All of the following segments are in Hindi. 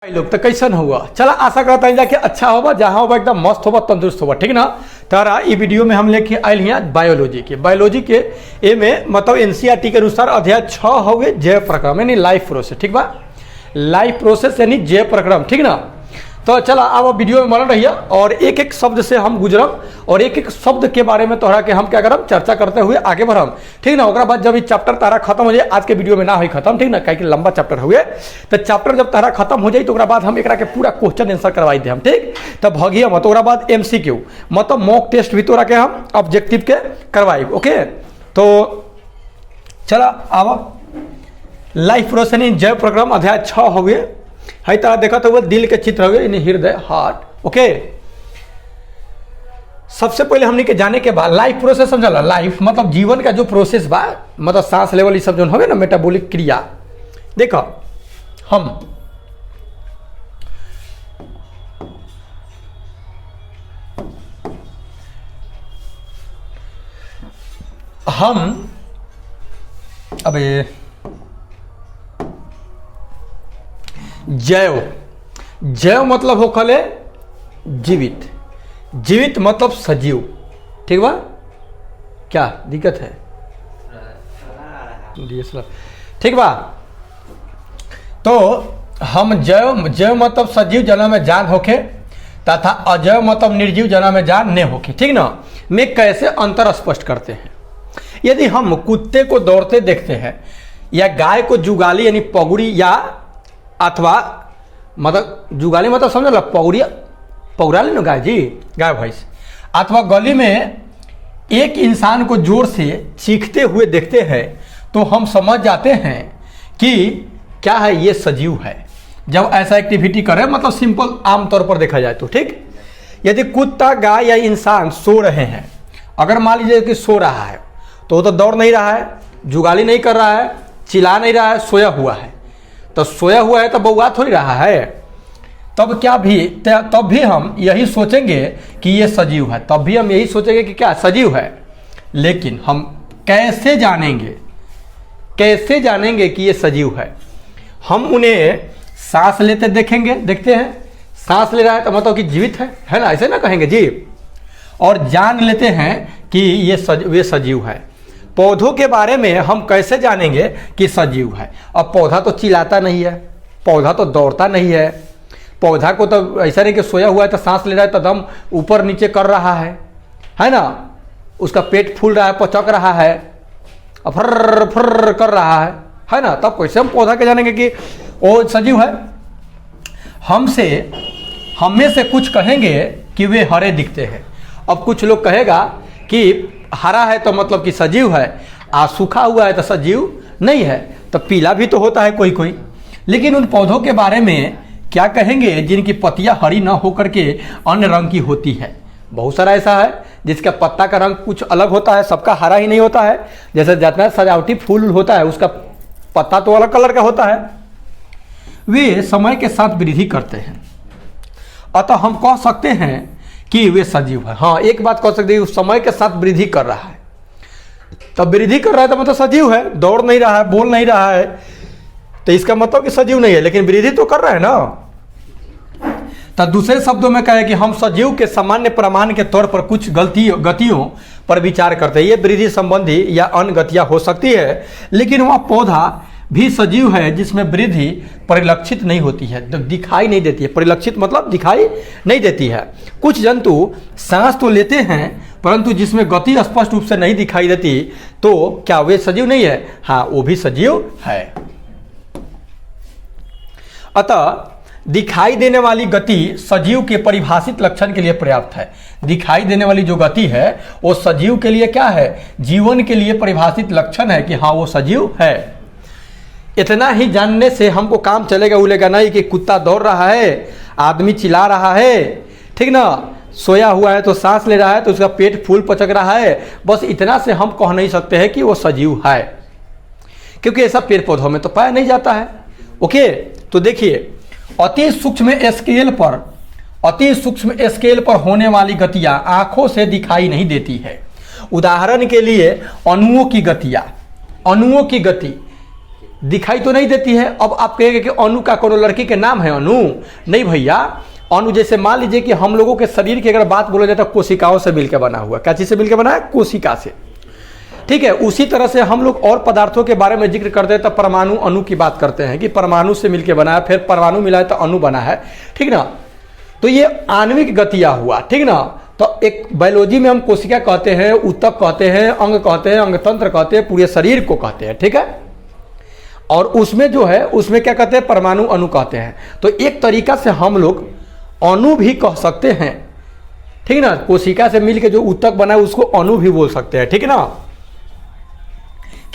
भाई लोग तो कैसन हुआ। चला आशा करता है कि अच्छा होगा, जहाँ होगा एकदम मस्त होगा, तंदुरुस्त होगा, ठीक ना। तारा ये वीडियो में हम लेके आए हैं बायोलॉजी के ए में मतलब एनसीईआरटी के अनुसार अध्याय 6 हो गए जैव प्रक्रम यानी लाइफ प्रोसेस, ठीक बा। लाइफ प्रोसेस यानी जैव प्रक्रम, ठीक ना। तो चला अब वीडियो में बन रही है और एक एक शब्द से हम गुजरम और एक एक शब्द के बारे में तोहरा के हम क्या करम चर्चा करते हुए आगे बढ़म, ठीक ना। ओकरा बाद जब ये चैप्टर तारा खत्म हो जाए, आज के वीडियो में ना हो खत्म, ठीक ना, कहीं लंबा चैप्टर हुए तो चैप्टर जब तारा खत्म हो जाए तो बाद हम एक के पूरा क्वेश्चन आंसर करवाई दे हम, ठीक। तब भगिया मत ओकरा बाद MCQ मतलब मॉक टेस्ट भी तोरा के हम ऑब्जेक्टिव के करवाई, ओके। तो चला अब लाइफ प्रोसेस जैव प्रक्रम अध्याय 6 हो गए है। तारा देखा तो वो दिल के चित्र हो गए, हृदय हार्ट, ओके। सबसे पहले हमने के जाने के बाद लाइफ प्रोसेस समझला। लाइफ मतलब जीवन का जो प्रोसेस बा, मतलब सांस लेवल ये सब जो हो ना, मेटाबॉलिक क्रिया। देखो हम अबे जैव मतलब हो खले जीवित, जीवित मतलब सजीव, ठीक बा। क्या दिक्कत है DSLR, ठीक बा। तो हम जैव मतलब सजीव जना में जान होके तथा अजैव मतलब निर्जीव जना में जान नहीं होके, ठीक ना। में कैसे अंतर स्पष्ट करते हैं। यदि हम कुत्ते को दौड़ते देखते हैं या गाय को जुगाली यानी पगुड़ी या अथवा मतलब जुगाली मतलब समझ लो पौरा ले लो गाय जी, गाय भैंस, अथवा गली में एक इंसान को जोर से चीखते हुए देखते हैं तो हम समझ जाते हैं कि क्या है, ये सजीव है। जब ऐसा एक्टिविटी करे मतलब सिंपल आमतौर पर देखा जाए तो, ठीक। यदि कुत्ता गाय या इंसान सो रहे हैं, अगर मान लीजिए कि सो रहा है तो वो तो दौड़ नहीं रहा है, जुगाली नहीं कर रहा है, चिल्ला नहीं रहा है, सोया हुआ है। तो सोया हुआ है तो बौआ थोड़ी रहा है, तब भी हम यही सोचेंगे कि ये सजीव है, तब भी हम यही सोचेंगे कि क्या सजीव है। लेकिन हम कैसे जानेंगे कि ये सजीव है। हम उन्हें सांस लेते देखते हैं, सांस ले रहा है तो मतलब कि जीवित है ना, ऐसे ना कहेंगे जी। और जान लेते हैं कि ये सजीव है। पौधों के बारे में हम कैसे जानेंगे कि सजीव है। अब पौधा तो चिल्लाता नहीं है, पौधा तो दौड़ता नहीं है, पौधा को तो ऐसा नहीं कि सोया हुआ है तो सांस ले रहा है तो दम ऊपर नीचे कर रहा है ना, उसका पेट फूल रहा है, पचक रहा है, फर्र फर्र कर रहा है ना। तब कैसे हम पौधा के जानेंगे कि वो सजीव है। हम में से कुछ कहेंगे कि वे हरे दिखते हैं। अब कुछ लोग कहेगा कि हरा है तो मतलब कि सजीव है, सूखा हुआ है तो सजीव नहीं है। तो पीला भी तो होता है कोई। लेकिन उन पौधों के बारे में क्या कहेंगे जिनकी पत्तियां हरी ना होकर के अन्य रंग की होती है। बहुत सारा ऐसा है जिसका पत्ता का रंग कुछ अलग होता है, सबका हरा ही नहीं होता है। जैसे जितना सजावटी फूल होता है उसका पत्ता तो अलग कलर का होता है। वे समय के साथ वृद्धि करते हैं, अतः हम कह सकते हैं कि वे सजीव है। हाँ, एक बात कह सकते हैं, समय के साथ वृद्धि कर रहा है, तब वृद्धि कर रहा है तो मतलब सजीव है। दौड़ नहीं रहा है, बोल नहीं रहा है तो इसका मतलब कि सजीव नहीं है, लेकिन वृद्धि तो कर रहा है ना। तो दूसरे शब्दों में कहे कि हम सजीव के सामान्य प्रमाण के तौर पर कुछ गतियों पर विचार करते हैं। ये वृद्धि संबंधी या अन्य गतियां हो सकती है, लेकिन वह पौधा भी सजीव है जिसमें वृद्धि परिलक्षित नहीं होती है, दिखाई नहीं देती है। परिलक्षित मतलब दिखाई नहीं देती है। कुछ जंतु सांस तो लेते हैं परंतु जिसमें गति स्पष्ट रूप से नहीं दिखाई देती, तो क्या वे सजीव नहीं है? हाँ, वो भी सजीव है। अतः दिखाई देने वाली गति सजीव के परिभाषित लक्षण के लिए पर्याप्त है। दिखाई देने वाली जो गति है वो सजीव के लिए क्या है? जीवन के लिए परिभाषित लक्षण है कि हाँ वो सजीव है। इतना ही जानने से हमको काम चलेगा उलेगा नहीं कि कुत्ता दौड़ रहा है, आदमी चिल्ला रहा है, ठीक ना, सोया हुआ है तो सांस ले रहा है तो उसका पेट फूल पचक रहा है। बस इतना से हम कह नहीं सकते हैं कि वो सजीव है, क्योंकि ऐसा पेड़ पौधों में तो पाया नहीं जाता है, ओके। तो देखिए, अति सूक्ष्म स्केल पर होने वाली गतियां आंखों से दिखाई नहीं देती है। उदाहरण के लिए अणुओं की गति दिखाई तो नहीं देती है। अब आप कहेंगे कि अनु का कोनो लड़की के नाम है अनु? नहीं भैया, अनु जैसे मान लीजिए कि हम लोगों के शरीर की अगर बात बोला जाए तो कोशिकाओं से मिलकर बना हुआ। क्या चीज से मिलकर बना है? कोशिका से। ठीक है, उसी तरह से हम लोग और पदार्थों के बारे में जिक्र करते हैं तो परमाणु अणु की बात करते हैं कि परमाणु से मिलकर बना है, फिर परमाणु मिला है तो अणु बना है। ठीक ना, तो ये आणविक गतियां हुआ। ठीक ना, तो एक बायोलॉजी में हम कोशिका कहते हैं, ऊतक कहते हैं, अंग कहते हैं, अंगतंत्र कहते हैं, पूरे शरीर को कहते हैं। ठीक है, और उसमें जो है उसमें क्या कहते हैं? परमाणु अणु कहते हैं। तो एक तरीका से हम लोग अणु भी कह सकते हैं। ठीक ना, कोशिका से मिलकर जो ऊतक बना है उसको अणु भी बोल सकते हैं। ठीक ना,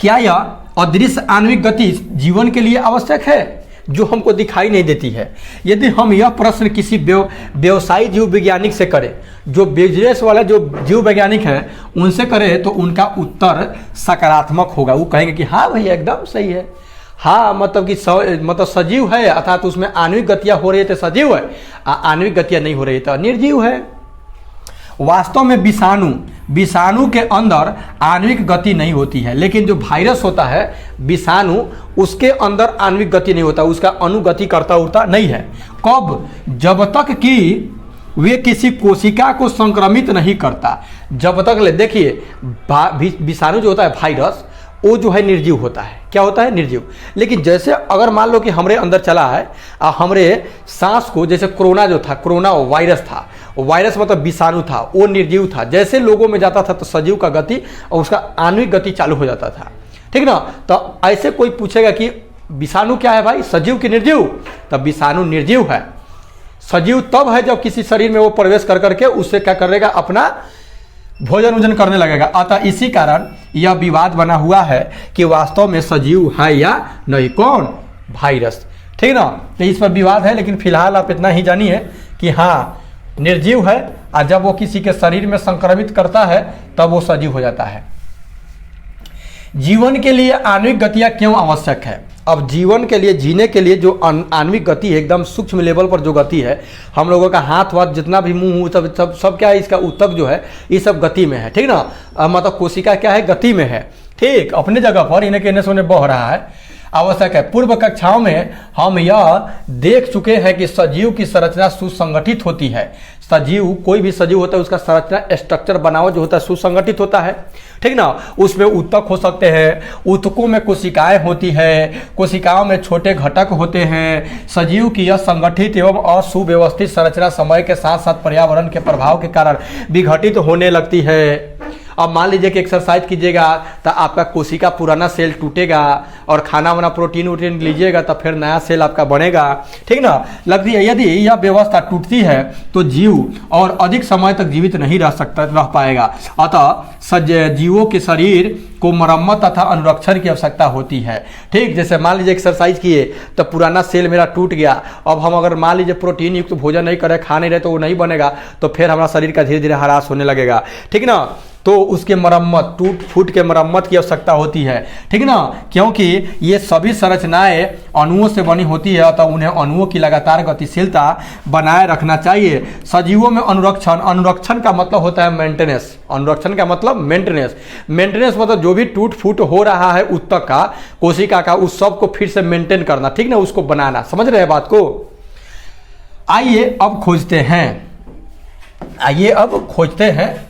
क्या यह अदृश्य आणविक गति जीवन के लिए आवश्यक है जो हमको दिखाई नहीं देती है? यदि हम यह प्रश्न किसी व्यवसायी जीव वैज्ञानिक से करें, जो बिजनेस वाला जो जीव वैज्ञानिक है उनसे करें, तो उनका उत्तर सकारात्मक होगा। वो कहेंगे कि हाँ भैया एकदम सही है, हाँ मतलब कि मतलब सजीव है, अर्थात उसमें आणविक गतियाँ हो रही है तो सजीव है, आणविक गतियाँ नहीं हो रही तो निर्जीव है। वास्तव में विषाणु के अंदर आणविक गति नहीं होती है, लेकिन जो वायरस होता है विषाणु, उसके अंदर आणविक गति नहीं होता, उसका अणुगति करता उड़ता नहीं है। कब? जब तक कि वे किसी कोशिका को संक्रमित नहीं करता। जब तक ले देखिए, विषाणु जो होता है वायरस, वो जो है निर्जीव होता है। क्या होता है? निर्जीव। लेकिन जैसे अगर मान लो कि हमरे अंदर चला है, हमरे सांस को, जैसे कोरोना जो था, कोरोना वायरस था, वायरस मतलब विषाणु था, वो निर्जीव था। जैसे लोगों में जाता था तो सजीव का गति और उसका आणविक गति चालू हो जाता था। ठीक ना, तो ऐसे कोई पूछेगा कि विषाणु क्या है भाई, सजीव की निर्जीव? तब विषाणु निर्जीव है। सजीव तब है जब किसी शरीर में वो प्रवेश कर करके उससे क्या करेगा, अपना भोजन वोजन करने लगेगा। अतः इसी कारण यह विवाद बना हुआ है कि वास्तव में सजीव है या नहीं। कौन? वायरस। ठीक ना, तो इस पर विवाद है, लेकिन फिलहाल आप इतना ही जानिए कि हाँ निर्जीव है, और जब वो किसी के शरीर में संक्रमित करता है तब वो सजीव हो जाता है। जीवन के लिए आणविक गतियाँ क्यों आवश्यक है? अब जीवन के लिए, जीने के लिए जो आणविक गति है, एकदम सूक्ष्म लेवल पर जो गति है, हम लोगों का हाथ वाथ जितना भी मुंह सब क्या है, इसका ऊतक जो है ये सब गति में है। ठीक ना, मतलब कोशिका क्या है, गति में है। ठीक, अपने जगह पर इन्हें कहने से उन्हें बह रहा है, आवश्यक है। पूर्व कक्षाओं में हम यह देख चुके हैं कि सजीव की संरचना सुसंगठित होती है। सजीव, कोई भी सजीव होता है उसका संरचना, स्ट्रक्चर बनावट जो होता है सुसंगठित होता है। ठीक ना, उसमें ऊतक हो सकते हैं, ऊतकों में कोशिकाएं होती है, कोशिकाओं में छोटे घटक होते हैं। सजीव की यह संगठित एवं असुव्यवस्थित संरचना समय के साथ साथ पर्यावरण के प्रभाव के कारण विघटित होने लगती है। अब मान लीजिए कि एक्सरसाइज कीजिएगा तो आपका कोशिका पुराना सेल टूटेगा, और खाना वाना प्रोटीन वोटीन लीजिएगा तो फिर नया सेल आपका बनेगा। ठीक ना, लगती है यदि यह व्यवस्था टूटती है तो जीव और अधिक समय तक जीवित नहीं रह पाएगा। अतः जीवों के शरीर को मरम्मत तथा अनुरक्षण की आवश्यकता होती है। ठीक, जैसे मान लीजिए एक्सरसाइज किए तो पुराना सेल मेरा टूट गया, अब हम अगर मान लीजिए प्रोटीन युक्त भोजन नहीं करें, खा नहीं रहे, तो वो नहीं बनेगा, तो फिर हमारा शरीर का धीरे धीरे ह्रास होने लगेगा। ठीक ना, तो उसके मरम्मत, टूट फूट के मरम्मत की आवश्यकता होती है। ठीक ना, क्योंकि ये सभी संरचनाएं अणुओं से बनी होती है, अतः उन्हें अणुओं की लगातार गतिशीलता बनाए रखना चाहिए। सजीवों में अनुरक्षण का मतलब होता है मेंटेनेंस। अनुरक्षण का मतलब मेंटेनेंस मतलब जो भी टूट फूट हो रहा है ऊतक का, कोशिका का, उस सब को फिर से मेंटेन करना। ठीक ना, उसको बनाना। समझ रहे हैं बात को? आइए अब खोजते हैं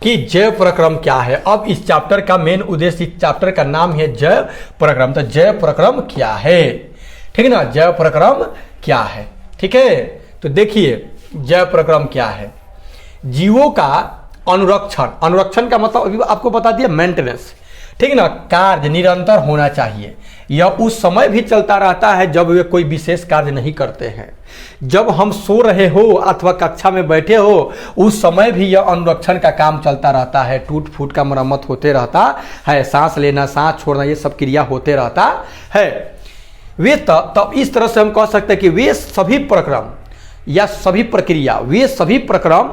कि जैव प्रक्रम क्या है। अब इस चैप्टर का मेन उद्देश्य, इस चैप्टर का नाम है जैव प्रक्रम। तो जैव प्रक्रम क्या है? ठीक ना, जैव प्रक्रम क्या है? ठीक है, तो देखिए जैव प्रक्रम क्या है। जीवों का अनुरक्षण का मतलब अभी आपको बता दिया, मेंटेनेंस। ठीक ना, कार्य निरंतर होना चाहिए। यह उस समय भी चलता रहता है जब वे कोई विशेष कार्य नहीं करते हैं। जब हम सो रहे हो अथवा कक्षा में बैठे हो, उस समय भी यह अनुरक्षण का काम चलता रहता है। टूट फूट का मरम्मत होते रहता है, सांस लेना, सांस छोड़ना, ये सब क्रिया होते रहता है। वे तब इस तरह से हम कह सकते हैं कि वे सभी प्रक्रम या सभी प्रक्रिया, वे सभी प्रक्रम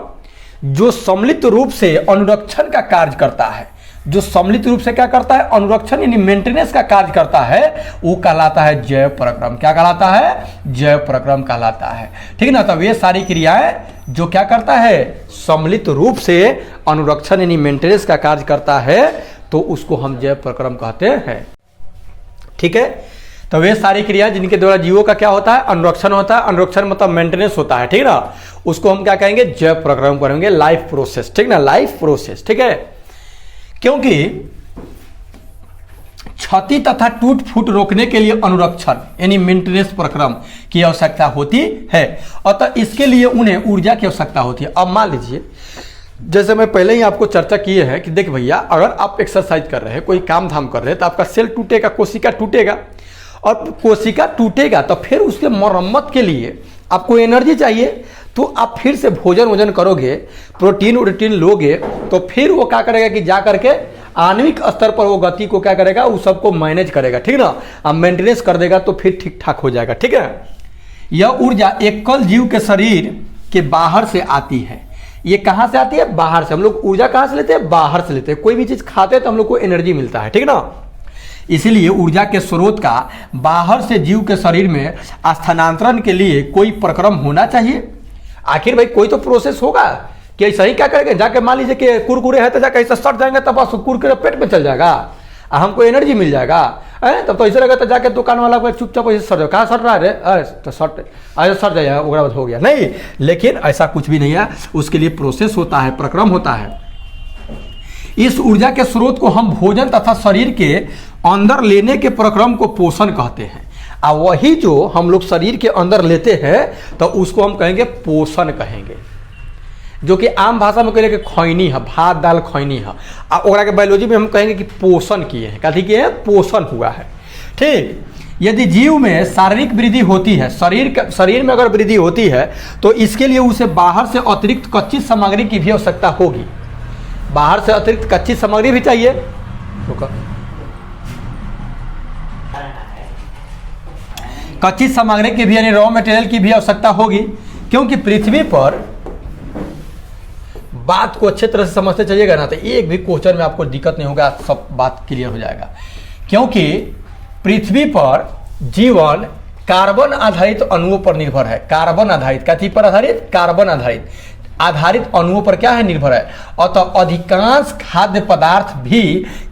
जो सम्मिलित रूप से अनुरक्षण का कार्य करता है, जो सम्मिलित रूप से क्या करता है, अनुरक्षण यानी मेंटेनेंस का कार्य करता है, वो कहलाता है जैव प्रक्रम। क्या कहलाता है? जैव प्रक्रम कहलाता है। ठीक ना, तब ये सारी क्रियाएं जो क्या करता है, सम्मिलित रूप से अनुरक्षण यानी मेंटेनेंस का कार्य करता है, तो उसको हम जैव प्रक्रम कहते हैं। ठीक है, तो वे सारी क्रिया जिनके द्वारा जीवों का क्या होता है, अनुरक्षण होता है। अनुरक्षण मतलब मेंटेनेंस होता है, ठीक ना, उसको हम क्या कहेंगे, जैव प्रक्रम करेंगे, लाइफ प्रोसेस, ठीक ना, लाइफ प्रोसेस। ठीक है, क्योंकि क्षति तथा टूट फूट रोकने के लिए अनुरक्षण यानी मेंटेनेंस प्रक्रम की आवश्यकता होती है, अतः इसके लिए उन्हें ऊर्जा की आवश्यकता होती है। अब मान लीजिए, जैसे मैं पहले ही आपको चर्चा किए है कि देख भैया, अगर आप एक्सरसाइज कर रहे हैं, कोई काम धाम कर रहे हैं, तो आपका सेल टूटेगा, कोशिका टूटेगा, और कोशिका टूटेगा तो फिर उसके मरम्मत के लिए आपको एनर्जी चाहिए। तो आप फिर से भोजन करोगे, प्रोटीन व्रोटीन लोगे, तो फिर वो क्या करेगा कि जा करके आणविक स्तर पर वो गति को क्या करेगा, उस सबको मैनेज करेगा, ठीक ना, अब मेंटेनेंस कर देगा तो फिर ठीक ठाक हो जाएगा। ठीक है, यह ऊर्जा एकल जीव के शरीर के बाहर से आती है। ये कहाँ से आती है, बाहर से। हम लोग ऊर्जा कहाँ से लेते हैं, बाहर से लेते हैं। कोई भी चीज खाते हैं तो हम लोग को एनर्जी मिलता है, ठीक ना। इसीलिए ऊर्जा के स्रोत का बाहर से जीव के शरीर में स्थानांतरण के लिए कोई प्रक्रम होना चाहिए। आखिर भाई कोई तो प्रोसेस होगा कि ऐसा ही क्या करेंगे, जाके मान लीजिए कि कुरकुरे है तो जाके ऐसा सट जाएंगे, तब बस कुरकुरे पेट में चल जाएगा, हमको एनर्जी मिल जाएगा। तब तो ऐसे लगा तो जाके दुकान वाला को चुपचाप ऐसे सट जाओ, कहाँ सट रहा है रे, तो सट ऐसे सट जाएगा, वो हो गया। नहीं, लेकिन ऐसा कुछ भी नहीं है, उसके लिए प्रोसेस होता है, प्रक्रम होता है। इस ऊर्जा के स्रोत को हम भोजन तथा शरीर के अंदर लेने के प्रक्रम को पोषण कहते हैं। और वही जो हम लोग शरीर के अंदर लेते हैं तो उसको हम कहेंगे पोषण कहेंगे, जो कि आम भाषा में कहेंगे कि खैनी है, भात दाल खैनी है। और के बायोलॉजी में हम कहेंगे कि पोषण किए हैं, कथी किए हैं, पोषण हुआ है। ठीक, यदि जीव में शारीरिक वृद्धि होती है, शरीर में अगर वृद्धि होती है, तो इसके लिए उसे बाहर से अतिरिक्त कच्ची सामग्री की भी आवश्यकता होगी। बाहर से अतिरिक्त कच्ची सामग्री भी चाहिए, कच्ची सामग्री की भी यानी रॉ मटेरियल की भी आवश्यकता होगी, क्योंकि पृथ्वी पर बात को अच्छे तरह से समझते चलिएगा ना, तो एक भी क्वेश्चन में आपको दिक्कत नहीं होगा, सब बात क्लियर हो जाएगा। क्योंकि पृथ्वी पर जीवन कार्बन आधारित अणुओं पर निर्भर है। कार्बन आधारित, कथी पर आधारित, कार्बन आधारित अणुओं पर क्या है, निर्भर है। अतः अधिकांश खाद्य पदार्थ भी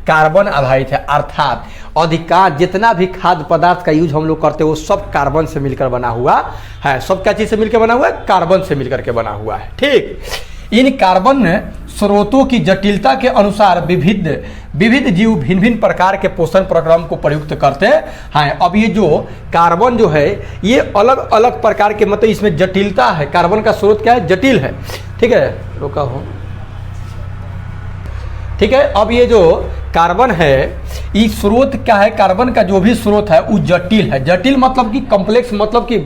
कार्बन आधारित है, अर्थात अधिकांश जितना भी खाद्य पदार्थ का यूज हम लोग करते हैं वो सब कार्बन से मिलकर बना हुआ है। सब क्या चीज से मिलकर बना हुआ है, कार्बन से मिलकर के बना हुआ है। ठीक, इन कार्बन स्रोतों की जटिलता के अनुसार विविध जीव भिन्न भिन्न प्रकार के पोषण प्रक्रम को प्रयुक्त करते हैं। अब ये जो कार्बन जो है ये अलग अलग प्रकार के, मतलब इसमें जटिलता है, कार्बन का स्रोत क्या है, जटिल है। ठीक है, रोका हो, ठीक है। अब ये जो कार्बन है, ये स्रोत क्या है, कार्बन का जो भी स्रोत है वो जटिल है। जटिल मतलब कि कॉम्प्लेक्स, मतलब कि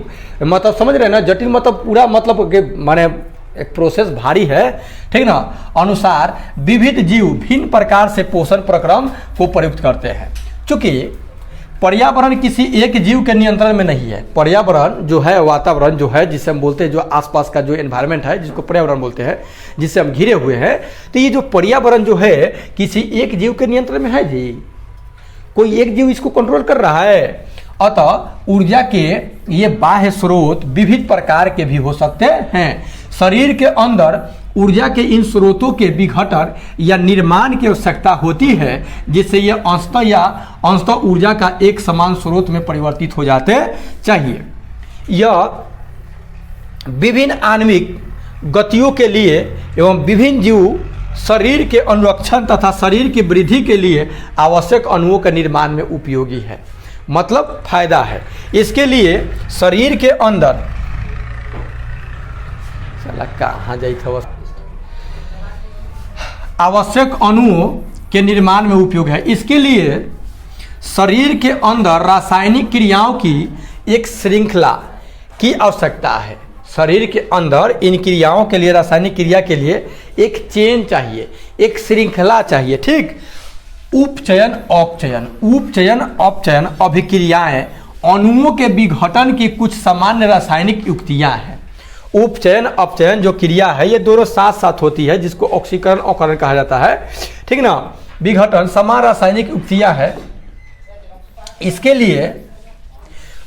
मतलब समझ रहे हैं ना, जटिल मतलब पूरा मतलब माने एक प्रोसेस भारी है, ठीक ना। अनुसार विविध जीव भिन्न प्रकार से पोषण प्रक्रम को प्रयुक्त करते हैं। चूंकि पर्यावरण किसी एक जीव के नियंत्रण में नहीं है। पर्यावरण जो है, वातावरण जो है, जिसे हम बोलते हैं, जो आसपास का जो एनवायरनमेंट है, जिसको पर्यावरण बोलते हैं, जिससे हम घिरे हुए हैं, तो ये जो पर्यावरण जो है किसी एक जीव के नियंत्रण में है जी, कोई एक जीव इसको कंट्रोल कर रहा है। अतः ऊर्जा के ये बाह्य स्रोत विविध प्रकार के भी हो सकते हैं। शरीर के अंदर ऊर्जा के इन स्रोतों के विघटन या निर्माण की आवश्यकता होती है, जिससे ये अंशतः ऊर्जा का एक समान स्रोत में परिवर्तित हो जाते चाहिए। यह विभिन्न आणविक गतियों के लिए एवं विभिन्न जीव शरीर के अनुरक्षण तथा शरीर की वृद्धि के लिए आवश्यक अणुओं के निर्माण में उपयोगी है। मतलब फायदा है इसके लिए। शरीर के अंदर कहाँ जाई था, आवश्यक अणुओं के निर्माण में उपयोग है। इसके लिए शरीर के अंदर रासायनिक क्रियाओं की एक श्रृंखला की आवश्यकता है। शरीर के अंदर इन क्रियाओं के लिए, रासायनिक क्रिया के लिए एक चेन चाहिए, एक श्रृंखला चाहिए। ठीक, उपचयन अपचयन अभिक्रियाएं अणुओं के विघटन की कुछ सामान्य रासायनिक युक्तियां हैं। उपचयन अपचयन जो क्रिया है ये दोनों साथ साथ होती है, जिसको ऑक्सीकरण अवकरण कहा जाता है, ठीक ना। विघटन समान रासायनिक युक्तियां है। इसके लिए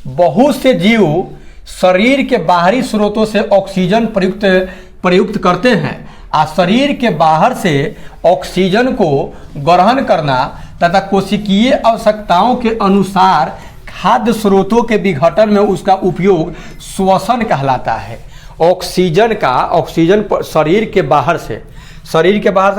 बहुत से जीव शरीर के बाहरी स्रोतों से ऑक्सीजन प्रयुक्त करते हैं। शरीर के बाहर से ऑक्सीजन को ग्रहण करना तथा कोशिकीय आवश्यकताओं के अनुसार खाद्य स्रोतों के विघटन में उसका उपयोग श्वसन कहलाता है। ऑक्सीजन शरीर के बाहर से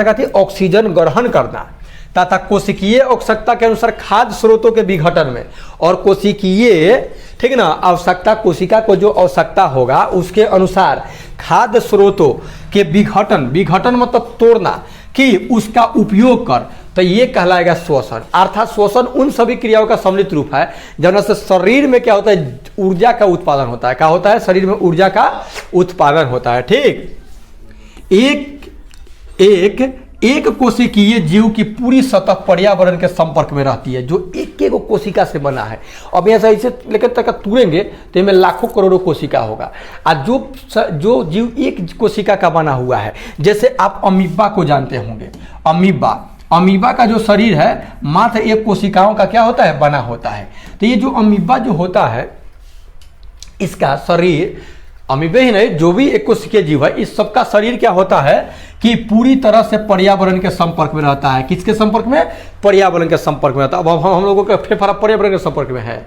कहती है ऑक्सीजन ग्रहण करना तथा कोशिकीय आवश्यकता के अनुसार खाद्य स्रोतों के विघटन में, और कोशिकीय, ठीक ना, आवश्यकता, कोशिका को जो आवश्यकता होगा उसके अनुसार खाद्य स्रोतों के विघटन मतलब तोड़ना, कि उसका उपयोग कर, तो ये कहलाएगा श्वसन। अर्थात श्वसन उन सभी क्रियाओं का सम्मिलित रूप है जब से शरीर में क्या होता है, ऊर्जा का उत्पादन होता है। क्या होता है? शरीर में ऊर्जा का उत्पादन होता है। ठीक, एक कोशिकीय जीव की पूरी सतह पर्यावरण के संपर्क में रहती है, जो एक कोशिका से बना है। अब ऐसा इसे लेकर तक तुरेंगे तो इनमें लाखों करोड़ों कोशिका होगा। और जो जीव एक कोशिका का बना हुआ है, जैसे आप अमीबा को जानते होंगे। अमीबा का जो शरीर है मात्र एक कोशिकाओं का क्या होता है, बना होता है। तो ये जो अमीबा जो होता है, इसका शरीर, अमीबे ही नहीं, जो भी एक कोशिकीय जीव है, इस सबका शरीर क्या होता है कि पूरी तरह से पर्यावरण के संपर्क में रहता है। किसके संपर्क में? पर्यावरण के संपर्क में रहता है। अब हम लोगों का फेफड़ा पर्यावरण के संपर्क में है,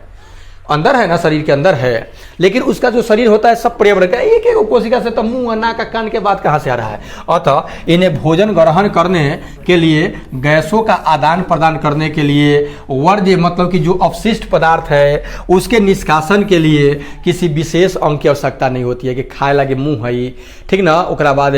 अंदर है ना, शरीर के अंदर है, लेकिन उसका जो शरीर होता है सब पर्यावरण का। एक कोशिका से तो मुंह, नाक, कान के बाद कहाँ से आ रहा है? अतः इन्हें भोजन ग्रहण करने के लिए, गैसों का आदान प्रदान करने के लिए, वर्ज्य मतलब कि जो अपशिष्ट पदार्थ है उसके निष्कासन के लिए किसी विशेष अंग की आवश्यकता नहीं होती है कि खाए लगे मुंह है, ठीक ना, उसके बाद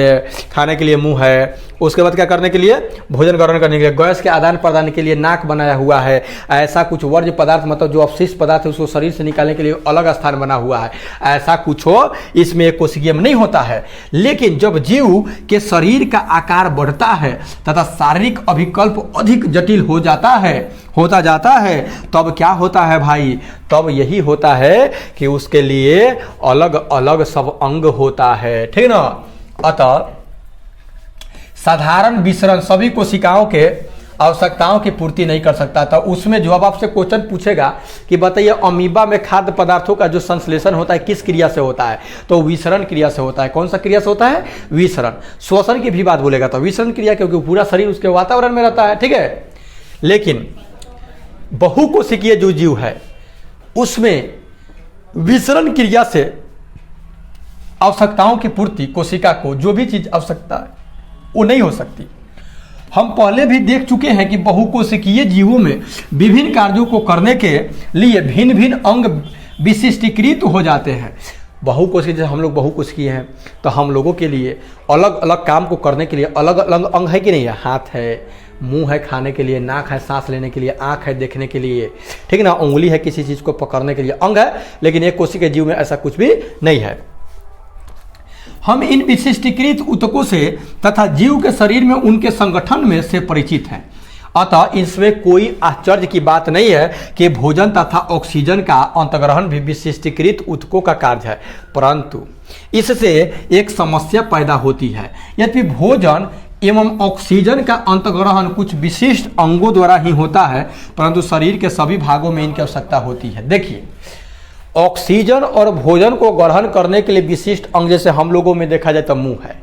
खाने के लिए मुंह है, उसके बाद क्या करने के लिए, भोजन ग्रहण करने के लिए गैस के आदान प्रदान के लिए नाक बनाया हुआ है। ऐसा कुछ वर्ज्य पदार्थ मतलब जो अपशिष्ट पदार्थ है उसको शरीर से निकालने के लिए अलग स्थान बना हुआ है। ऐसा कुछ हो इसमें एक कोशिकीय में नहीं होता है। लेकिन जब जीव के शरीर का आकार बढ़ता है तथा शारीरिक अभिकल्प अधिक जटिल होता जाता है, तब क्या होता है भाई? तब यही होता है कि उसके लिए अलग अलग सब अंग होता है, ठीक ना। अतः साधारण विसरण सभी कोशिकाओं के आवश्यकताओं की पूर्ति नहीं कर सकता था। उसमें जो अब आपसे क्वेश्चन पूछेगा कि बताइए अमीबा में खाद्य पदार्थों का जो संश्लेषण होता है किस क्रिया से होता है, तो विसरण क्रिया से होता है। कौन सा क्रिया से होता है? विसरण। श्वसन की भी बात बोलेगा तो विसरण क्रिया, क्योंकि पूरा शरीर उसके वातावरण में रहता है, ठीक है। लेकिन बहुकोशिकीय जो जीव है उसमें विसरण क्रिया से आवश्यकताओं की पूर्ति, कोशिका को जो भी चीज आवश्यकता है वो नहीं हो सकती। हम पहले भी देख चुके हैं कि बहुकोशिकीय जीवों में विभिन्न कार्यों को करने के लिए भिन्न भिन्न अंग विशिष्टीकृत हो जाते हैं। बहुकोशिकीय, हम लोग बहुकोशिकीय हैं तो हम लोगों के लिए अलग अलग काम को करने के लिए अलग अलग अंग है कि नहीं है? हाथ है, मुंह है खाने के लिए, नाक है सांस लेने के लिए, आँख है देखने के लिए, ठीक ना, उंगली है किसी चीज़ को पकड़ने के लिए, अंग है। लेकिन एक कोशिकीय जीव में ऐसा कुछ भी नहीं है। हम इन विशिष्टीकृत ऊतकों से तथा जीव के शरीर में उनके संगठन में से परिचित हैं। अतः इसमें कोई आश्चर्य की बात नहीं है कि भोजन तथा ऑक्सीजन का अंतग्रहण भी विशिष्टीकृत ऊतकों का कार्य है। परंतु इससे एक समस्या पैदा होती है। यद्यपि भोजन एवं ऑक्सीजन का अंतग्रहण कुछ विशिष्ट अंगों द्वारा ही होता है, परंतु शरीर के सभी भागों में इनकी आवश्यकता होती है। देखिए, ऑक्सीजन और भोजन को ग्रहण करने के लिए विशिष्ट अंग, जैसे हम लोगों में देखा जाए तो मुंह है,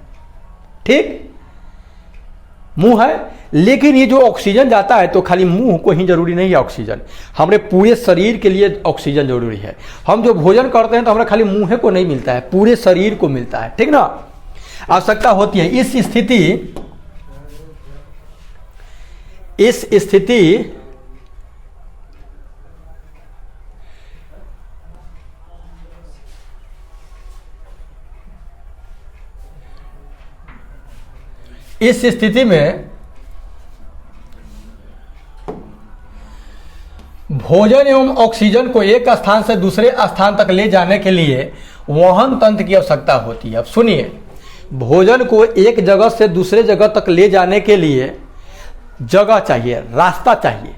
ठीक, मुंह है। लेकिन ये जो ऑक्सीजन जाता है तो खाली मुंह को ही जरूरी नहीं है ऑक्सीजन, हमारे पूरे शरीर के लिए ऑक्सीजन जरूरी है। हम जो भोजन करते हैं तो हमें खाली मुंह को नहीं मिलता है, पूरे शरीर को मिलता है, ठीक ना, आवश्यकता होती है। इस स्थिति में भोजन एवं ऑक्सीजन को एक स्थान से दूसरे स्थान तक ले जाने के लिए वहन तंत्र की आवश्यकता होती है। अब सुनिए, भोजन को एक जगह से दूसरे जगह तक ले जाने के लिए जगह चाहिए, रास्ता चाहिए,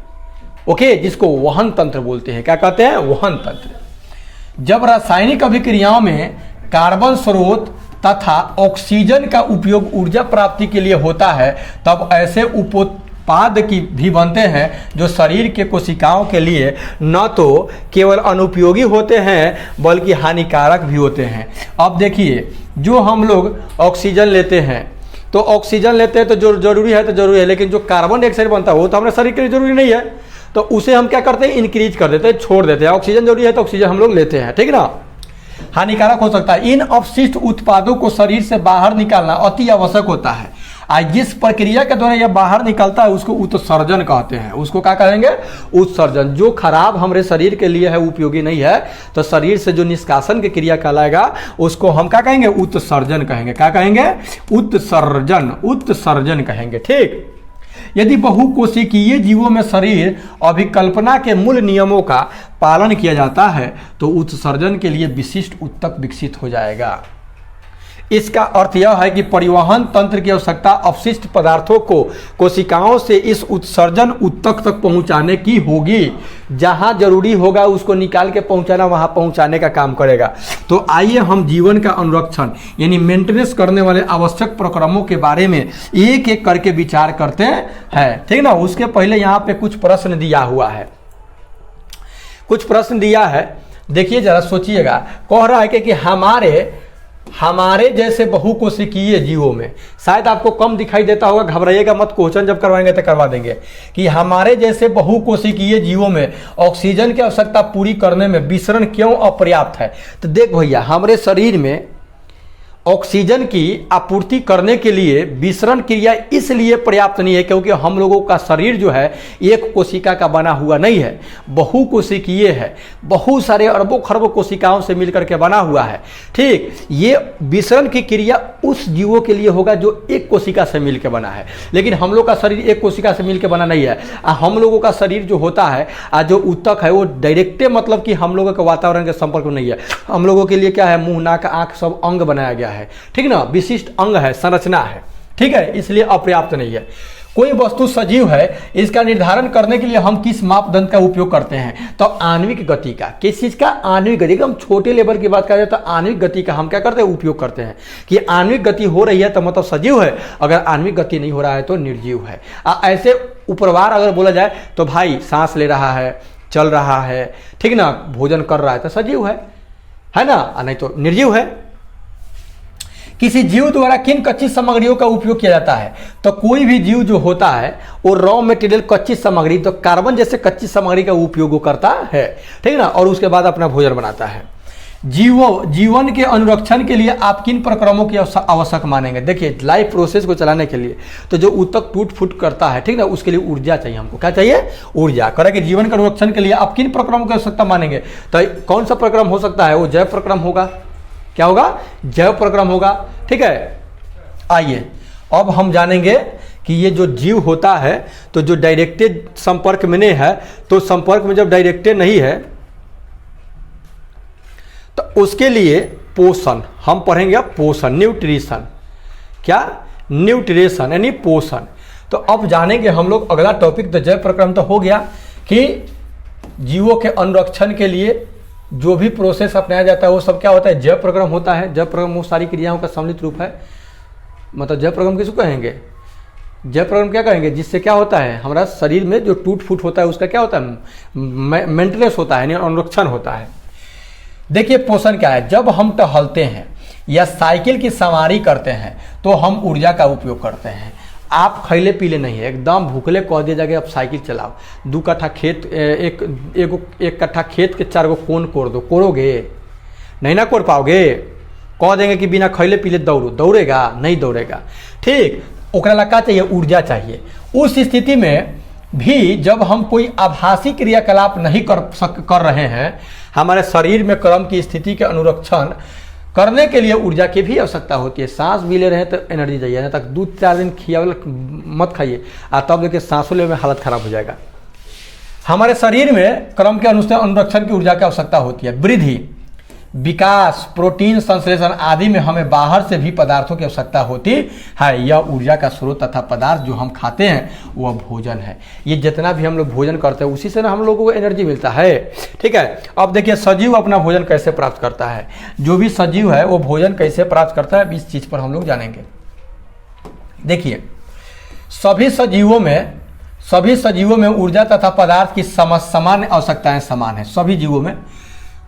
ओके, जिसको वहन तंत्र बोलते हैं। क्या कहते हैं? वहन तंत्र। जब रासायनिक अभिक्रियाओं में कार्बन स्रोत तथा ऑक्सीजन का उपयोग ऊर्जा प्राप्ति के लिए होता है, तब ऐसे उपोत्पाद की भी बनते हैं जो शरीर के कोशिकाओं के लिए न तो केवल अनुपयोगी होते हैं बल्कि हानिकारक भी होते हैं। अब देखिए, जो हम लोग ऑक्सीजन लेते हैं तो ऑक्सीजन लेते हैं तो जो जरूरी है तो जरूरी है, लेकिन जो कार्बन डाइऑक्साइड बनता है वो तो हमारे शरीर के लिए जरूरी नहीं है, तो उसे हम क्या करते हैं, इंक्रीज कर देते हैं, छोड़ देते हैं। ऑक्सीजन जरूरी है तो ऑक्सीजन हम लोग लेते हैं, ठीक ना। हानिकारक हो सकता है। इन अपशिष्ट उत्पादों को शरीर से बाहर निकालना अति आवश्यक होता है। आज जिस प्रक्रिया के द्वारा यह बाहर निकलता है उसको उत्सर्जन कहते हैं। उसको क्या कहेंगे, उत्सर्जन। जो खराब हमारे शरीर के लिए है, उपयोगी नहीं है, तो शरीर से जो निष्कासन की क्रिया कहलाएगा उसको हम क्या कहेंगे, उत्सर्जन कहेंगे। क्या कहेंगे, उत्सर्जन, उत्सर्जन कहेंगे, ठीक। यदि बहुकोशिकीय जीवों में शरीर अभिकल्पना के मूल नियमों का पालन किया जाता है तो उत्सर्जन के लिए विशिष्ट ऊतक विकसित हो जाएगा। इसका अर्थ यह है कि परिवहन तंत्र की आवश्यकता अपशिष्ट पदार्थों को कोशिकाओं से इस उत्सर्जन ऊतक तक पहुंचाने की होगी। जहां जरूरी होगा उसको निकाल के पहुंचाना, वहां पहुंचाने का काम करेगा। तो आइए हम जीवन का अनुरक्षण यानी मेंटेनेंस करने वाले आवश्यक प्रक्रमों के बारे में एक एक करके विचार करते हैं, ठीक ना। उसके पहले यहाँ पे कुछ प्रश्न दिया हुआ है, कुछ प्रश्न दिया है, देखिए जरा सोचिएगा। कह रहा है कि हमारे जैसे बहुकोशिकीय जीवों में, शायद आपको कम दिखाई देता होगा, घबराइएगा मत, क्वेश्चन जब करवाएंगे तो करवा देंगे, कि हमारे जैसे बहुकोशिकीय जीवों में ऑक्सीजन की आवश्यकता पूरी करने में विसरण क्यों अपर्याप्त है। तो देख भैया, हमारे शरीर में ऑक्सीजन की आपूर्ति करने के लिए विसरण क्रिया इसलिए पर्याप्त नहीं है क्योंकि हम लोगों का शरीर जो है एक कोशिका का बना हुआ नहीं है, बहुकोशिकीय है, बहुत सारे अरबों खरबों कोशिकाओं से मिलकर के बना हुआ है, ठीक। ये विसरण की क्रिया उस जीवों के लिए होगा जो एक कोशिका से मिलकर बना है, लेकिन हम लोग का शरीर एक कोशिका से मिलकर बना नहीं है। हम लोगों का शरीर जो होता है, जो ऊतक है, वो डायरेक्टे मतलब कि हम लोगों के वातावरण के संपर्क में नहीं है। हम लोगों के लिए क्या है, मुंह नाक आंख सब अंग बनाया गया है, ठीक ना, विशिष्ट अंग है, संरचना है, ठीक है, इसलिए अपर्याप्त नहीं है। कोई वस्तु सजीव है, इसका निर्धारण करने के लिए हम किस मापदंड का उपयोग करते हैं, तो आणविक गति का। किस चीज का, आणविक गति का। हम छोटे लेवल की बात करें तो आणविक गति का हम क्या करते हैं, उपयोग करते हैं। कि आणविक गति हो रही है तो मतलब सजीव है, अगर आणविक गति नहीं हो रहा है तो निर्जीव है। ऐसे उपरवार अगर बोला जाए तो भाई सांस ले रहा है, चल रहा है, ठीक ना, भोजन कर रहा है तो सजीव है ना, नहीं तो निर्जीव है। किसी जीव द्वारा किन कच्ची सामग्रियों का उपयोग किया जाता है, तो कोई भी जीव जो होता है वो रॉ मटेरियल कच्ची सामग्री, तो कार्बन जैसे कच्ची सामग्री का उपयोग करता है, ठीक ना, और उसके बाद अपना भोजन बनाता है। जीवन के अनुरक्षण के लिए आप किन प्रक्रमों की आवश्यक मानेंगे। देखिए, लाइफ प्रोसेस को चलाने के लिए तो जो ऊतक टूट फूट करता है, ठीक ना, उसके लिए ऊर्जा चाहिए हमको। क्या चाहिए, ऊर्जा। करें कि जीवन के अनुरक्षण के लिए आप किन प्रक्रमों की आवश्यकता मानेंगे, तो कौन सा प्रक्रम हो सकता है, वो जैव प्रक्रम होगा। क्या होगा, जैव प्रक्रम होगा, ठीक है। आइए अब हम जानेंगे कि ये जो जीव होता है तो जो डायरेक्टेड संपर्क में नहीं है, तो संपर्क में जब डायरेक्टेड नहीं है तो उसके लिए पोषण हम पढ़ेंगे। अब पोषण, न्यूट्रिशन, क्या, न्यूट्रिशन यानी पोषण। तो अब जानेंगे हम लोग अगला टॉपिक। तो जैव प्रक्रम तो हो गया कि जीवों के अनुरक्षण के लिए जो भी प्रोसेस अपनाया जाता है वो सब क्या होता है, जैव प्रक्रम होता है। जैव प्रक्रम वो सारी क्रियाओं का सम्मिलित रूप है। मतलब जैव प्रक्रम किसको कहेंगे, जैव प्रक्रम क्या कहेंगे, जिससे क्या होता है, हमारा शरीर में जो टूट फूट होता है उसका क्या होता है, मेंटेनेंस होता है, यानी अनुरक्षण होता है। देखिए पोषण क्या है, जब हम टहलते हैं या साइकिल की सवारी करते हैं तो हम ऊर्जा का उपयोग करते हैं। आप खैले पीले नहीं है, एकदम भूखले कह दिया जाके अब साइकिल चलाओ, 2 कट्ठा खेत, एक कट्ठा खेत के 4 गो कोन कोड़ दो, कोड़ोगे नहीं ना, कोड़ पाओगे। कह देंगे कि बिना खैले पीले दौड़ो, दौड़ेगा नहीं, दौड़ेगा, ठीक। ओकरा ला का चाहिए, ऊर्जा चाहिए। उस स्थिति में भी जब हम कोई आभासी क्रियाकलाप नहीं कर रहे हैं, हमारे शरीर में क्रम की स्थिति के अनुरक्षण करने के लिए ऊर्जा की भी आवश्यकता होती है। सांस भी ले रहे हैं तो एनर्जी चाहिए, ना तक 2-4 दिन खियावल मत खाइए, तब देखिए सांसों ले में हालत खराब हो जाएगा। हमारे शरीर में क्रम के अनुसार अनुरक्षण की ऊर्जा की आवश्यकता होती है। वृद्धि, विकास, प्रोटीन संश्लेषण आदि में हमें बाहर से भी पदार्थों की आवश्यकता होती है। यह ऊर्जा का स्रोत तथा पदार्थ जो हम खाते हैं वह भोजन है। ये जितना भी हम लोग भोजन करते हैं उसी से ना हम लोगों को एनर्जी मिलता है, ठीक है। अब देखिए सजीव अपना भोजन कैसे प्राप्त करता है, जो भी सजीव है वो भोजन कैसे प्राप्त करता है, इस चीज पर हम लोग जानेंगे। देखिए सभी सजीवों में ऊर्जा तथा पदार्थ की समान आवश्यकताएं समान है। सभी जीवों में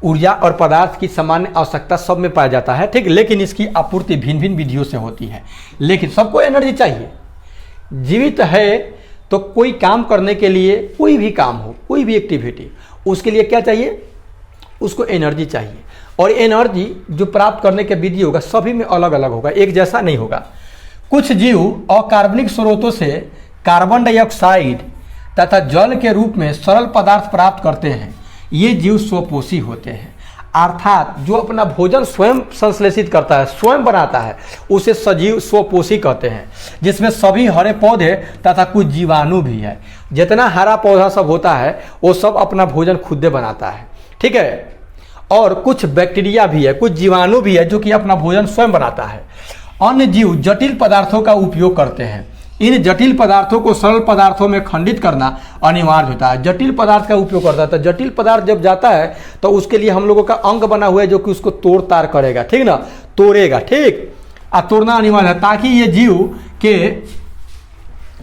ऊर्जा और पदार्थ की सामान्य आवश्यकता सब में पाया जाता है, ठीक, लेकिन इसकी आपूर्ति भिन्न भिन्न विधियों से होती है। लेकिन सबको एनर्जी चाहिए। जीवित है तो कोई काम करने के लिए, कोई भी काम हो, कोई भी एक्टिविटी, उसके लिए क्या चाहिए? उसको एनर्जी चाहिए। और एनर्जी जो प्राप्त करने के विधि होगा सभी में अलग अलग होगा, एक जैसा नहीं होगा। कुछ जीव अकार्बनिक स्रोतों से कार्बन डाइऑक्साइड तथा जल के रूप में सरल पदार्थ प्राप्त करते हैं। ये जीव स्वपोषी होते हैं, अर्थात जो अपना भोजन स्वयं संश्लेषित करता है, स्वयं बनाता है, उसे सजीव स्वपोषी कहते हैं, जिसमें सभी हरे पौधे तथा कुछ जीवाणु भी है। जितना हरा पौधा सब होता है वो सब अपना भोजन खुद बनाता है, ठीक है। और कुछ बैक्टीरिया भी है, कुछ जीवाणु भी है जो कि अपना भोजन स्वयं बनाता है। अन्य जीव जटिल पदार्थों का उपयोग करते हैं। इन जटिल पदार्थों को सरल पदार्थों में खंडित करना अनिवार्य होता है। जटिल पदार्थ का उपयोग करता है, तो जटिल पदार्थ जब जाता है तो उसके लिए हम लोगों का अंग बना हुआ है जो कि उसको तोड़ ताड़ करेगा, ठीक ना, तोड़ेगा, ठीक, तोड़ना अनिवार्य है ताकि ये जीव के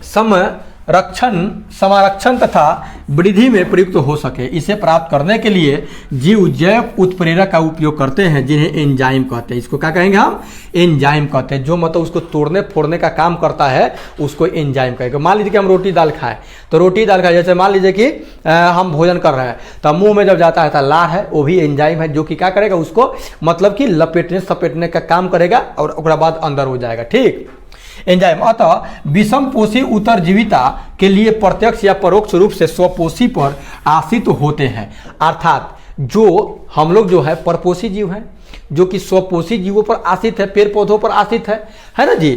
समारक्षण तथा वृद्धि में प्रयुक्त हो सके। इसे प्राप्त करने के लिए जीव जैव उत्प्रेरक का उपयोग करते हैं, जिन्हें एंजाइम कहते हैं। इसको क्या कहेंगे हम? एंजाइम कहते हैं। जो मतलब उसको तोड़ने फोड़ने का काम करता है उसको एंजाइम कहेंगे। मान लीजिए कि हम रोटी दाल खाएं, तो रोटी दाल खाएं, जैसे मान लीजिए कि हम भोजन कर रहे हैं तो मुंह में जब जाता है तो लार है, वो भी एंजाइम है जो कि क्या करेगा? उसको मतलब कि लपेटने सपेटने का काम करेगा और उसके बाद अंदर हो जाएगा, ठीक, एंजाइम। अतः विषमपोषी उत्तरजीविता के लिए प्रत्यक्ष या परोक्ष रूप से स्वपोषी पर आश्रित होते हैं। अर्थात जो हम लोग जो है परपोषी जीव हैं, जो कि स्वपोषी जीवों पर आश्रित है, पेड़ पौधों पर आश्रित है ना जी।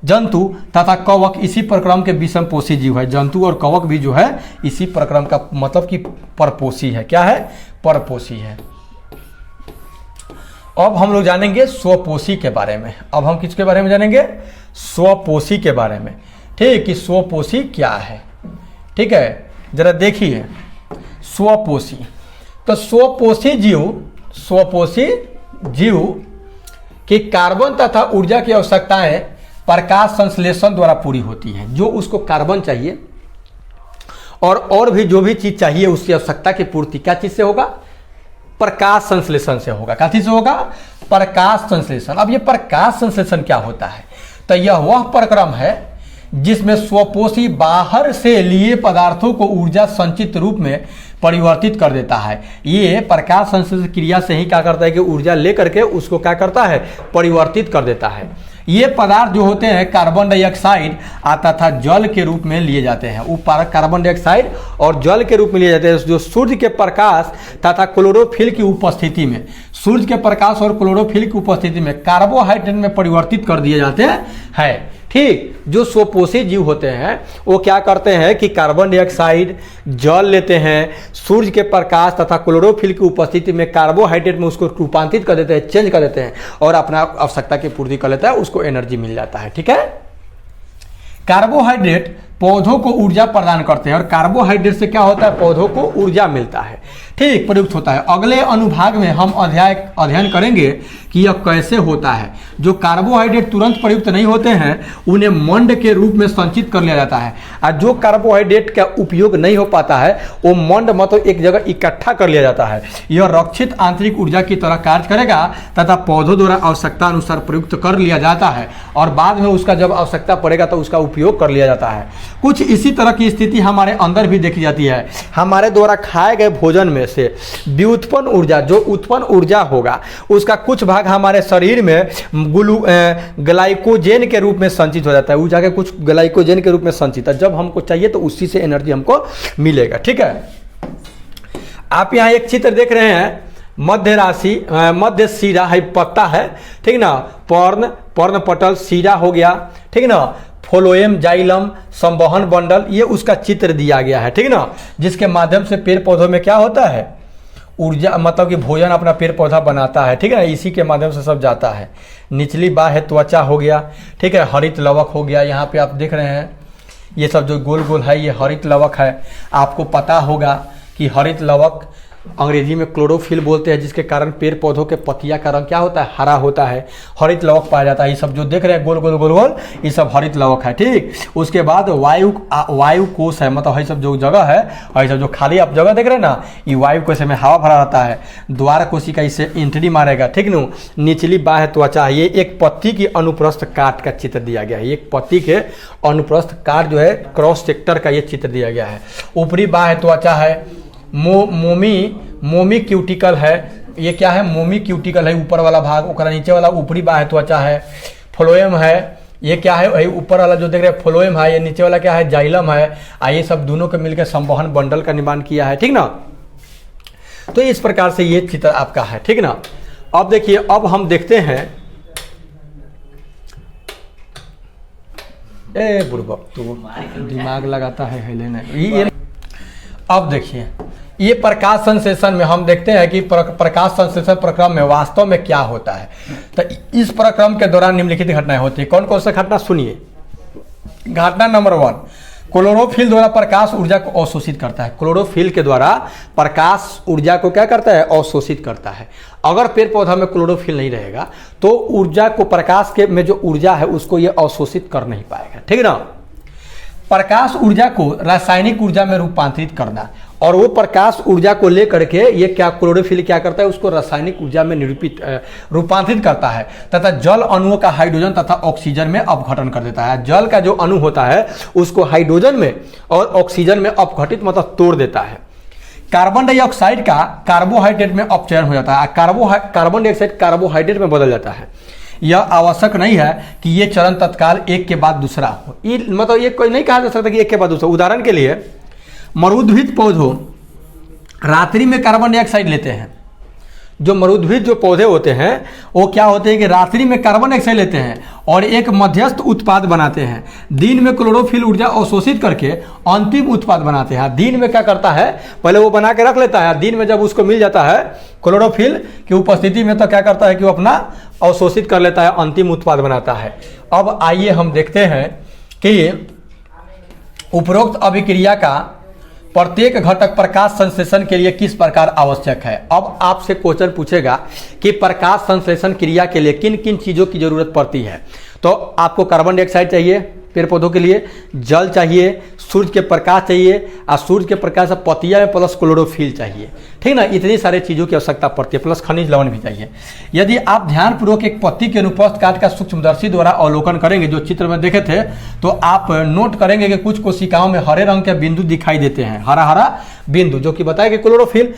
जंतु तथा कवक इसी प्रक्रम के विषमपोषी जीव है। जंतु और कवक भी जो है इसी प्रक्रम का मतलब कि परपोषी है। क्या है? परपोषी है। अब हम लोग जानेंगे स्वपोषी के बारे में। अब हम किसके बारे में जानेंगे? स्वपोषी के बारे में, ठीक, कि स्वपोषी क्या है, ठीक है। जरा देखिए स्वपोषी, तो स्वपोषी जीव की कार्बन तथा ऊर्जा की आवश्यकताएं प्रकाश संश्लेषण द्वारा पूरी होती हैं। जो उसको कार्बन चाहिए और भी जो भी चीज चाहिए उसकी आवश्यकता की पूर्ति क्या चीज से होगा? प्रकाश संश्लेषण से होगा। क्या चीज से होगा? प्रकाश संश्लेषण। अब ये प्रकाश संश्लेषण क्या होता है? तो यह वह प्रक्रम है जिसमें स्वपोषी बाहर से लिए पदार्थों को ऊर्जा संचित रूप में परिवर्तित कर देता है। ये प्रकाश संश्लेषण क्रिया से ही क्या करता है कि ऊर्जा लेकर के उसको क्या करता है? परिवर्तित कर देता है। ये पदार्थ जो होते हैं कार्बन डाइऑक्साइड तथा जल के रूप में लिए जाते हैं। वो कार्बन डाइऑक्साइड और जल के रूप में लिए जाते हैं, जो सूर्य के प्रकाश तथा क्लोरोफिल की उपस्थिति में, सूर्य के प्रकाश और क्लोरोफिल की उपस्थिति में कार्बोहाइड्रेट में परिवर्तित कर दिए जाते हैं, ठीक। जो स्वपोषी जीव होते हैं वो क्या करते हैं कि कार्बन डाइऑक्साइड, जल लेते हैं, सूर्य के प्रकाश तथा क्लोरोफिल की उपस्थिति में कार्बोहाइड्रेट में उसको रूपांतरित कर देते हैं, चेंज कर देते हैं और अपना आवश्यकता की पूर्ति कर लेता है, उसको एनर्जी मिल जाता है, ठीक है। कार्बोहाइड्रेट पौधों को ऊर्जा प्रदान करते हैं और कार्बोहाइड्रेट से क्या होता है? पौधों को ऊर्जा मिलता है, ठीक, प्रयुक्त होता है। अगले अनुभाग में हम अध्ययन करेंगे कि यह कैसे होता है। जो कार्बोहाइड्रेट तुरंत प्रयुक्त नहीं होते हैं उन्हें मंड के रूप में संचित कर लिया जाता है, और जो कार्बोहाइड्रेट का उपयोग नहीं हो पाता है वो मंड मतलब एक जगह इकट्ठा कर लिया जाता है। यह रक्षित आंतरिक ऊर्जा की तरह कार्य करेगा तथा पौधों द्वारा आवश्यकता अनुसार प्रयुक्त कर लिया जाता है और बाद में उसका जब आवश्यकता पड़ेगा तो उसका उपयोग कर लिया जाता है। कुछ इसी तरह की स्थिति हमारे अंदर भी देखी जाती है। हमारे द्वारा खाए गए भोजन में से व्युत्पन्न ऊर्जा, जो उत्पन्न ऊर्जा होगा उसका कुछ भाग हमारे शरीर में ग्लाइकोजेन के रूप में संचित हो जाता है। ऊर्जा के कुछ ग्लाइकोजेन के रूप में संचित है, जब हमको चाहिए तो उसी से एनर्जी हमको मिलेगा, ठीक है। आप यहाँ एक चित्र देख रहे हैं, मध्य राशि, मध्य शिरा है, पत्ता है, ठीक ना, पर्ण पटल, शिरा हो गया, ठीक ना, फोलोएम, जाइलम, संवहन बंडल, ये उसका चित्र दिया गया है, ठीक ना, जिसके माध्यम से पेड़ पौधों में क्या होता है? ऊर्जा, मतलब कि भोजन अपना पेड़ पौधा बनाता है, ठीक है ना, इसी के माध्यम से सब जाता है। निचली बाह्य त्वचा हो गया, ठीक है, हरित लवक हो गया। यहाँ पे आप देख रहे हैं ये सब जो गोल गोल है ये हरित लवक है। आपको पता होगा कि हरित लवक अंग्रेजी में क्लोरोफिल बोलते हैं, जिसके कारण पेड़ पौधों के पत्तियां का रंग क्या होता है, हरा होता है, हरित लवक पाया जाता है। ये सब जो देख रहे हैं गोल गोल गोल गोल, ये सब हरित लवक है, ठीक। उसके बाद वायु कोश है, मतलब ये सब जो जगह है, और ये सब जो खाली आप जगह देख रहे हैं ना, ये वायु कोश में हवा भरा रहता है। द्वार कोशिका इससे एंट्री मारेगा, ठीक न। निचली बाह्य त्वचा, ये एक पत्ती की अनुप्रस्थ काट का चित्र दिया गया है, एक पत्ती के अनुप्रस्थ काट जो है क्रॉस सेक्टर का ये चित्र दिया गया है। ऊपरी बाह्य त्वचा है, मोमी क्यूटिकल है, ये क्या है, मोमी क्यूटिकल है ऊपर वाला भाग, ओकरा नीचे वाला ऊपरी बाह्य त्वचा है। फ्लोएम है, ये क्या है, ऊपर वाला जो देख रहे हैं फ्लोएम है, ये नीचे वाला क्या है, जाइलम है। ये सब दोनों के मिलकर संवहन बंडल का निर्माण किया है, ठीक ना। तो इस प्रकार से ये चित्र आपका है, ठीक ना। अब देखिए, अब हम देखते हैं, ए बुड़बक तो दिमाग लगाता है लेने। अब देखिए, ये प्रकाश संश्लेषण में हम देखते हैं कि प्रकाश संश्लेषण प्रक्रम में वास्तव में क्या होता है। तो इस प्रक्रम के दौरान निम्नलिखित घटनाएं होती है। कौन कौन सी घटना सुनिए। घटना नंबर 1, क्लोरोफिल द्वारा प्रकाश ऊर्जा को अवशोषित करता है। क्लोरोफिल के द्वारा प्रकाश ऊर्जा को क्या करता है, अवशोषित करता है। अगर पेड़ पौधा में क्लोरोफिल नहीं रहेगा तो ऊर्जा को, प्रकाश के में जो ऊर्जा है उसको ये अवशोषित कर नहीं पाएगा, ठीक ना। प्रकाश ऊर्जा को रासायनिक ऊर्जा में रूपांतरित करना, और वो प्रकाश ऊर्जा को लेकर के ये क्या क्लोरोफिल क्या करता है, उसको रासायनिक ऊर्जा में रूपांतरित करता है, तथा जल अणुओं का हाइड्रोजन तथा ऑक्सीजन में अपघटन कर देता है। जल का जो अणु होता है उसको हाइड्रोजन में और ऑक्सीजन में अपघटित मतलब तोड़ देता है। कार्बन डाइऑक्साइड का कार्बोहाइड्रेट में अपचयन हो जाता है, कार्बन डाइऑक्साइड कार्बोहाइड्रेट में बदल जाता है। यह आवश्यक नहीं है कि ये चरण तत्काल एक के बाद दूसरा हो, ये मतलब ये कोई नहीं कहा जा सकता कि एक के बाद दूसरा। उदाहरण के लिए मरुद्भिद पौधों रात्रि में कार्बन डाइऑक्साइड लेते हैं। जो मरुद्भिद जो पौधे होते हैं वो क्या होते हैं कि रात्रि में कार्बन डाइऑक्साइड लेते हैं और एक मध्यस्थ उत्पाद बनाते हैं। दिन में क्लोरोफिल ऊर्जा अवशोषित करके अंतिम उत्पाद बनाते हैं। दिन में क्या करता है, पहले वो बना के रख लेता है, दिन में जब उसको मिल जाता है क्लोरोफिल की उपस्थिति में तो क्या करता है कि वो अपना अवशोषित कर लेता है, अंतिम उत्पाद बनाता है। अब आइए हम देखते हैं कि उपरोक्त अभिक्रिया का प्रत्येक घटक प्रकाश संश्लेषण के लिए किस प्रकार आवश्यक है। अब आपसे क्वेश्चन पूछेगा कि प्रकाश संश्लेषण क्रिया के लिए किन किन चीज़ों की जरूरत पड़ती है। तो आपको कार्बन डाइऑक्साइड चाहिए पेड़ पौधों के लिए, जल चाहिए, सूर्य के प्रकाश चाहिए, और सूर्य के प्रकाश से पत्तियां में प्लस क्लोरोफिल चाहिए, ठीक ना। इतनी सारी चीज़ों की आवश्यकता पड़ती है, प्लस खनिज लवण भी चाहिए। यदि आप ध्यानपूर्वक एक पत्ती के अनुप्रस्थ काट का सूक्ष्मदर्शी द्वारा अवलोकन करेंगे, जो चित्र में देखे थे, तो आप नोट करेंगे कि कुछ कोशिकाओं में हरे रंग के बिंदु दिखाई देते हैं, हरा हरा बिंदु, जो कि बताया कि क्लोरोफिल।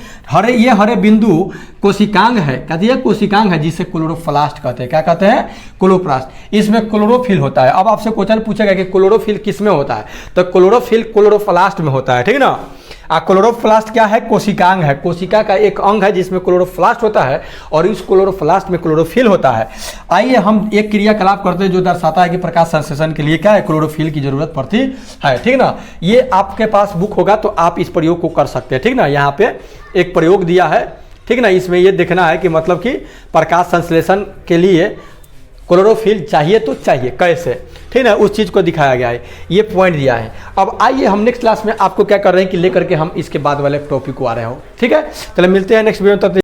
ये हरे बिंदु कोशिकांग है, कहते हैं कोशिकांग है, जिसे क्लोरोप्लास्ट कहते हैं। क्या कहते हैं, क्लोरोप्लास्ट। इसमें क्लोरोफिल होता है। अब आपसे क्वेश्चन पूछेगा कि क्लोरोफिल किस में होता है, तो क्लोरोफिल क्लोरोप्लास्ट में होता है, ठीक ना। क्लोरोप्लास्ट क्या है, कोशिकांग है, कोशिका का एक अंग है जिसमें क्लोरोप्लास्ट होता है और इस क्लोरोप्लास्ट में क्लोरोफिल होता है। आइए हम एक क्रियाकलाप करते हैं जो दर्शाता है कि प्रकाश संश्लेषण के लिए क्या है, क्लोरोफिल की जरूरत पड़ती है, ठीक ना। ये आपके पास बुक होगा तो आप इस प्रयोग को कर सकते हैं, ठीक ना। यहाँ पे एक प्रयोग दिया है, ठीक ना। इसमें ये देखना है कि मतलब कि प्रकाश संश्लेषण के लिए क्लोरोफिल चाहिए तो चाहिए कैसे, ठीक है, उस चीज़ को दिखाया गया है, ये पॉइंट दिया है। अब आइए हम नेक्स्ट क्लास में आपको क्या कर रहे हैं कि लेकर के हम इसके बाद वाले टॉपिक को आ रहे हो, ठीक है। चलो मिलते हैं नेक्स्ट वीडियो में, तब